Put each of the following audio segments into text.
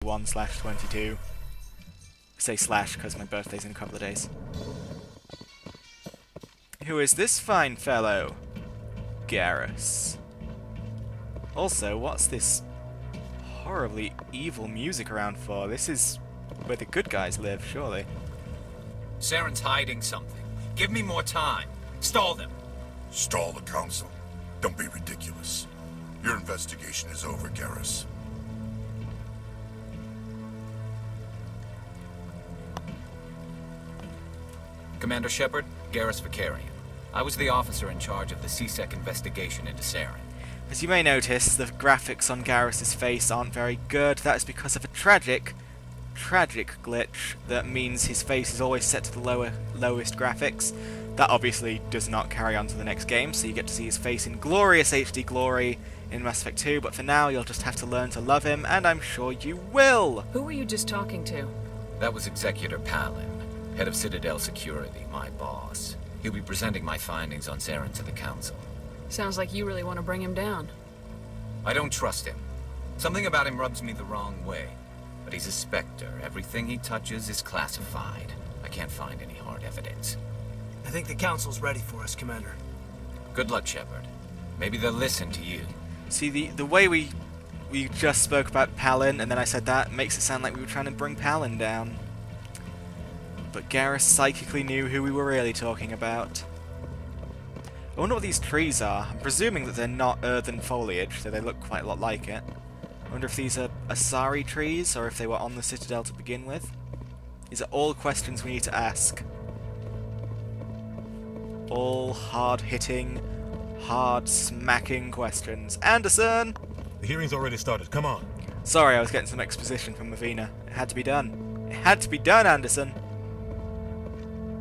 1/22. I say slash because my birthday's in a couple of days. Who is this fine fellow? Garrus. Also, what's this horribly evil music around for? This is where the good guys live, surely. Saren's hiding something. Give me more time. Stall them. Stall the council? Don't be ridiculous. Your investigation is over, Garrus. Commander Shepard, Garrus Vicarian. I was the officer in charge of the CSEC investigation into Saren. As you may notice, the graphics on Garrus's face aren't very good. That is because of a tragic glitch that means his face is always set to the lowest graphics. That obviously does not carry on to the next game, so you get to see his face in glorious HD glory in Mass Effect 2, but for now you'll just have to learn to love him, and I'm sure you will! Who were you just talking to? That was Executor Palin, head of Citadel Security, my boss. He'll be presenting my findings on Saren to the Council. Sounds like you really want to bring him down. I don't trust him. Something about him rubs me the wrong way. But he's a Spectre. Everything he touches is classified. I can't find any hard evidence. I think the Council's ready for us, Commander. Good luck, Shepard. Maybe they'll listen to you. See, the way we just spoke about Palin, and then I said that, makes it sound like we were trying to bring Palin down. But Garrus psychically knew who we were really talking about. I wonder what these trees are. I'm presuming that they're not earthen foliage, so they look quite a lot like it. I wonder if these are Asari trees, or if they were on the Citadel to begin with. These are all questions we need to ask. All hard-hitting, hard-smacking questions. Anderson! The hearing's already started. Come on. Sorry, I was getting some exposition from Mavina. It had to be done. It had to be done, Anderson!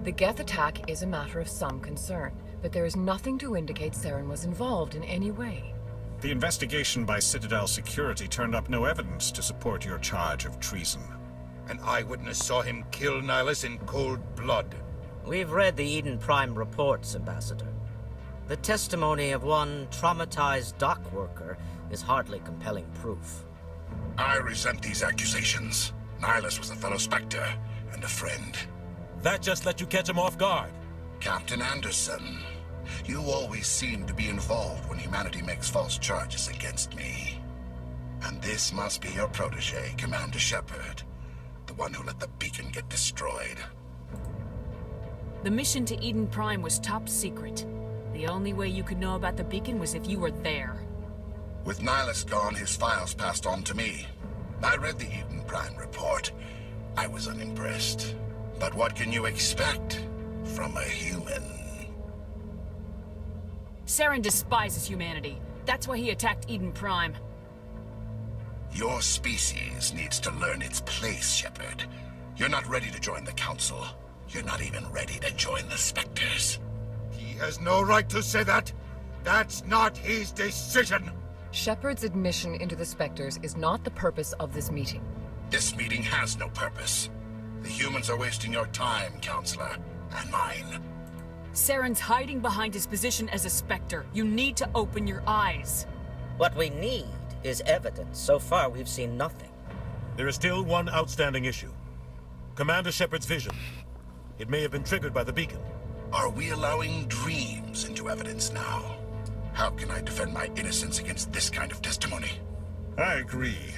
The Geth attack is a matter of some concern, but there is nothing to indicate Saren was involved in any way. The investigation by Citadel Security turned up no evidence to support your charge of treason. An eyewitness saw him kill Nihilus in cold blood. We've read the Eden Prime reports, Ambassador. The testimony of one traumatized dock worker is hardly compelling proof. I resent these accusations. Nihilus was a fellow Spectre and a friend. That just let you catch him off guard. Captain Anderson, you always seem to be involved when humanity makes false charges against me. And this must be your protege, Commander Shepard, the one who let the beacon get destroyed. The mission to Eden Prime was top secret. The only way you could know about the beacon was if you were there. With Nihilus gone, his files passed on to me. I read the Eden Prime report. I was unimpressed. But what can you expect from a human? Saren despises humanity. That's why he attacked Eden Prime. Your species needs to learn its place, Shepard. You're not ready to join the Council. You're not even ready to join the Spectres. He has no right to say that. That's not his decision. Shepard's admission into the Spectres is not the purpose of this meeting. This meeting has no purpose. The humans are wasting your time, Counselor, and mine. Saren's hiding behind his position as a Spectre. You need to open your eyes. What we need is evidence. So far, we've seen nothing. There is still one outstanding issue. Commander Shepard's vision. It may have been triggered by the beacon. Are we allowing dreams into evidence now? How can I defend my innocence against this kind of testimony? I agree.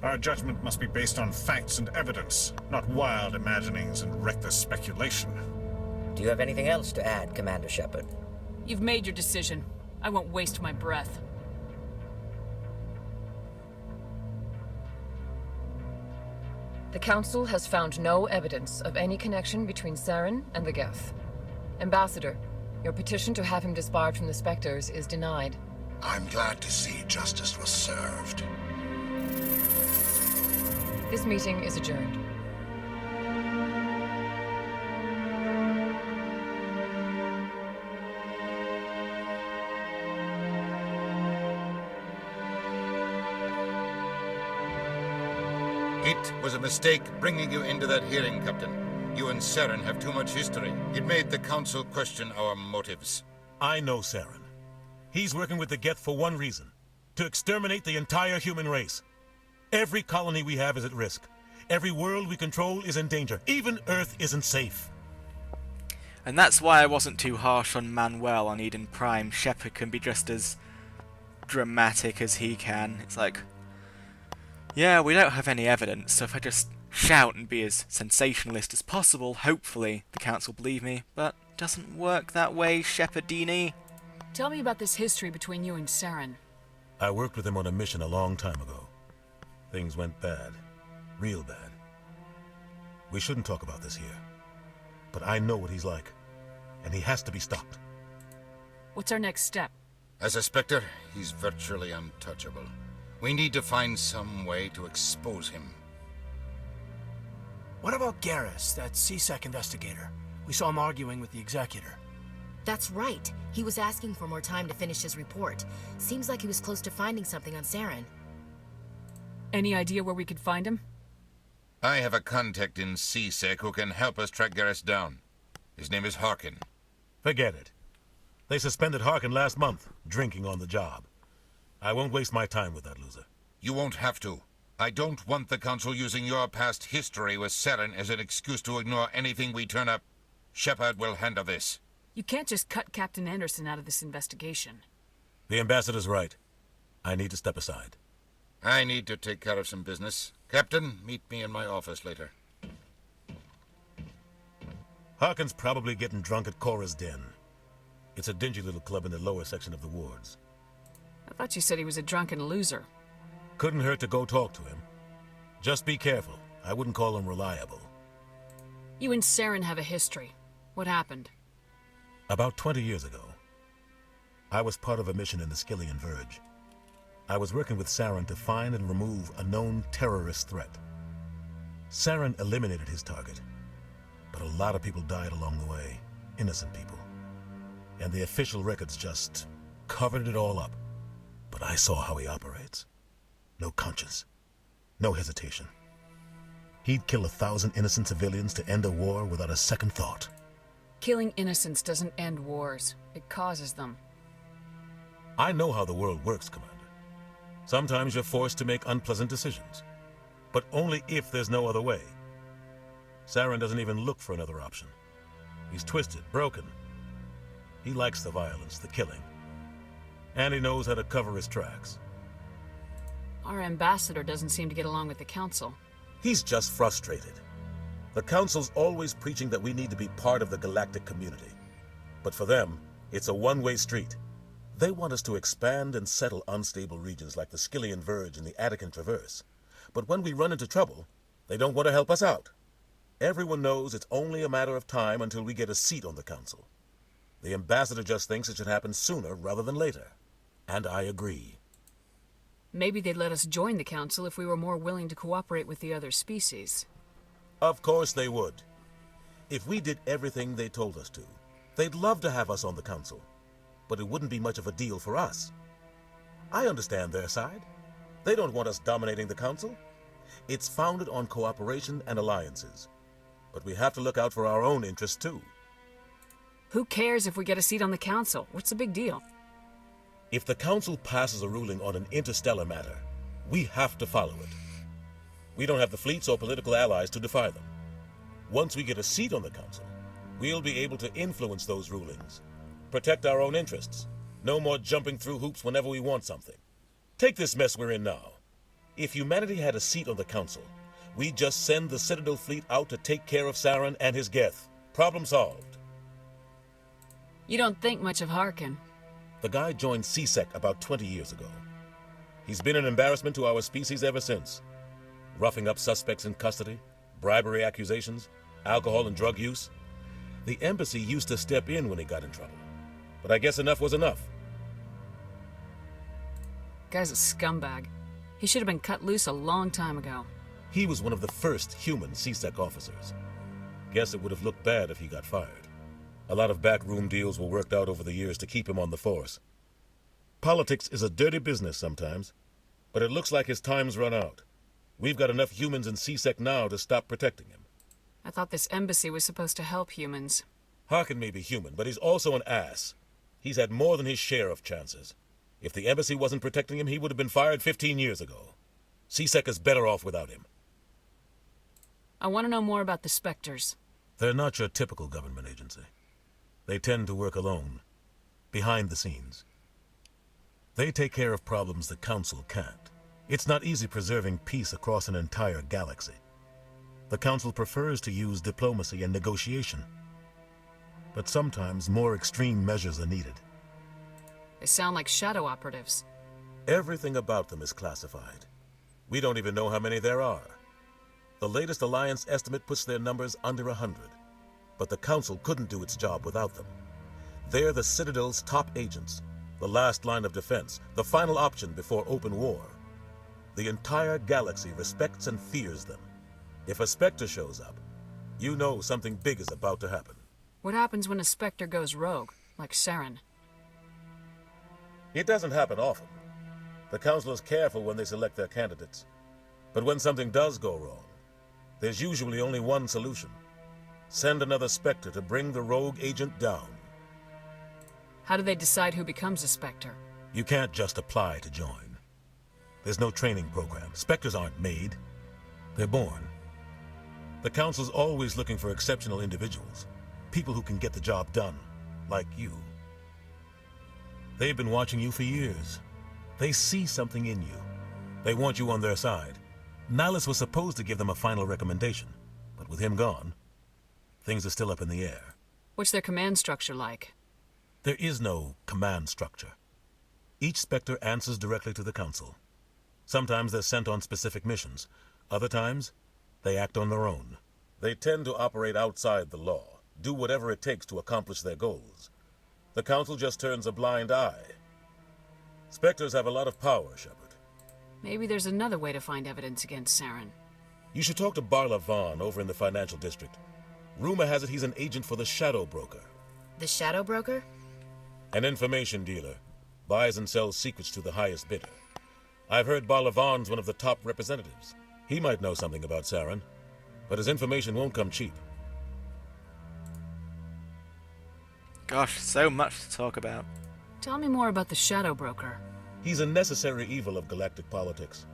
Our judgment must be based on facts and evidence, not wild imaginings and reckless speculation. Do you have anything else to add, Commander Shepard? You've made your decision. I won't waste my breath. The Council has found no evidence of any connection between Saren and the Geth. Ambassador, your petition to have him disbarred from the Spectres is denied. I'm glad to see justice was served. This meeting is adjourned. It was a mistake bringing you into that hearing, Captain. You and Saren have too much history. It made the Council question our motives. I know Saren. He's working with the Geth for one reason. To exterminate the entire human race. Every colony we have is at risk. Every world we control is in danger. Even Earth isn't safe. And that's why I wasn't too harsh on Manuel on Eden Prime. Shepard can be just as dramatic as he can. It's like, yeah, we don't have any evidence, so if I just shout and be as sensationalist as possible, hopefully the council believe me, but it doesn't work that way, Shepardini. Tell me about this history between you and Saren. I worked with him on a mission a long time ago. Things went bad. Real bad. We shouldn't talk about this here. But I know what he's like, and he has to be stopped. What's our next step? As a Spectre, he's virtually untouchable. We need to find some way to expose him. What about Garrus, that CSEC investigator? We saw him arguing with the Executor. That's right. He was asking for more time to finish his report. Seems like he was close to finding something on Saren. Any idea where we could find him? I have a contact in CSEC who can help us track Garrus down. His name is Harkin. Forget it. They suspended Harkin last month, drinking on the job. I won't waste my time with that loser. You won't have to. I don't want the Council using your past history with Saren as an excuse to ignore anything we turn up. Shepard will handle this. You can't just cut Captain Anderson out of this investigation. The ambassador's right. I need to step aside. I need to take care of some business. Captain, meet me in my office later. Harkin's probably getting drunk at Cora's Den. It's a dingy little club in the lower section of the wards. I thought you said he was a drunken loser. Couldn't hurt to go talk to him. Just be careful. I wouldn't call him reliable. You and Saren have a history. What happened? About 20 years ago, I was part of a mission in the Skillian Verge. I was working with Saren to find and remove a known terrorist threat. Saren eliminated his target, but a lot of people died along the way, innocent people. And the official records just covered it all up. But I saw how he operates. No conscience, no hesitation. He'd kill 1,000 innocent civilians to end a war without a second thought. Killing innocents doesn't end wars. It causes them. I know how the world works, Commander. Sometimes you're forced to make unpleasant decisions, but only if there's no other way. Saren doesn't even look for another option. He's twisted, broken. He likes the violence, the killing. And he knows how to cover his tracks. Our ambassador doesn't seem to get along with the Council. He's just frustrated. The Council's always preaching that we need to be part of the galactic community. But for them, it's a one-way street. They want us to expand and settle unstable regions like the Skillian Verge and the Attican Traverse. But when we run into trouble, they don't want to help us out. Everyone knows it's only a matter of time until we get a seat on the Council. The ambassador just thinks it should happen sooner rather than later. And I agree. Maybe they'd let us join the Council if we were more willing to cooperate with the other species. Of course they would. If we did everything they told us to, they'd love to have us on the Council. But it wouldn't be much of a deal for us. I understand their side. They don't want us dominating the Council. It's founded on cooperation and alliances. But we have to look out for our own interests too. Who cares if we get a seat on the Council? What's the big deal? If the Council passes a ruling on an interstellar matter, we have to follow it. We don't have the fleets or political allies to defy them. Once we get a seat on the Council, we'll be able to influence those rulings. Protect our own interests. No more jumping through hoops whenever we want something. Take this mess we're in now. If humanity had a seat on the Council, we'd just send the Citadel fleet out to take care of Saren and his Geth. Problem solved. You don't think much of Harkin. The guy joined CSEC about 20 years ago. He's been an embarrassment to our species ever since. Roughing up suspects in custody, bribery accusations, alcohol and drug use. The embassy used to step in when he got in trouble. But I guess enough was enough. Guy's a scumbag. He should have been cut loose a long time ago. He was one of the first human CSEC officers. Guess it would have looked bad if he got fired. A lot of backroom deals were worked out over the years to keep him on the force. Politics is a dirty business sometimes, but it looks like his time's run out. We've got enough humans in CSEC now to stop protecting him. I thought this embassy was supposed to help humans. Harkin may be human, but he's also an ass. He's had more than his share of chances. If the embassy wasn't protecting him, he would have been fired 15 years ago. C-Sec is better off without him. I want to know more about the Spectres. They're not your typical government agency. They tend to work alone, behind the scenes. They take care of problems the Council can't. It's not easy preserving peace across an entire galaxy. The Council prefers to use diplomacy and negotiation. But sometimes more extreme measures are needed. They sound like shadow operatives. Everything about them is classified. We don't even know how many there are. The latest Alliance estimate puts their numbers under 100. But the Council couldn't do its job without them. They're the Citadel's top agents, the last line of defense, the final option before open war. The entire galaxy respects and fears them. If a Spectre shows up, you know something big is about to happen. What happens when a Spectre goes rogue, like Saren? It doesn't happen often. The Council is careful when they select their candidates. But when something does go wrong, there's usually only one solution. Send another Spectre to bring the rogue agent down. How do they decide who becomes a Spectre? You can't just apply to join. There's no training program. Spectres aren't made. They're born. The Council's always looking for exceptional individuals. People who can get the job done, like you. They've been watching you for years. They see something in you. They want you on their side. Nihilus was supposed to give them a final recommendation, but with him gone, things are still up in the air. What's their command structure like? There is no command structure. Each Spectre answers directly to the Council. Sometimes they're sent on specific missions. Other times, they act on their own. They tend to operate outside the law, do whatever it takes to accomplish their goals. The Council just turns a blind eye. Spectres have a lot of power, Shepard. Maybe there's another way to find evidence against Saren. You should talk to Barla Vaughn over in the financial district. Rumor has it he's an agent for the Shadow Broker. The Shadow Broker? An information dealer. Buys and sells secrets to the highest bidder. I've heard Barla Vaughn's one of the top representatives. He might know something about Saren, but his information won't come cheap. Gosh, so much to talk about. Tell me more about the Shadow Broker. He's a necessary evil of galactic politics.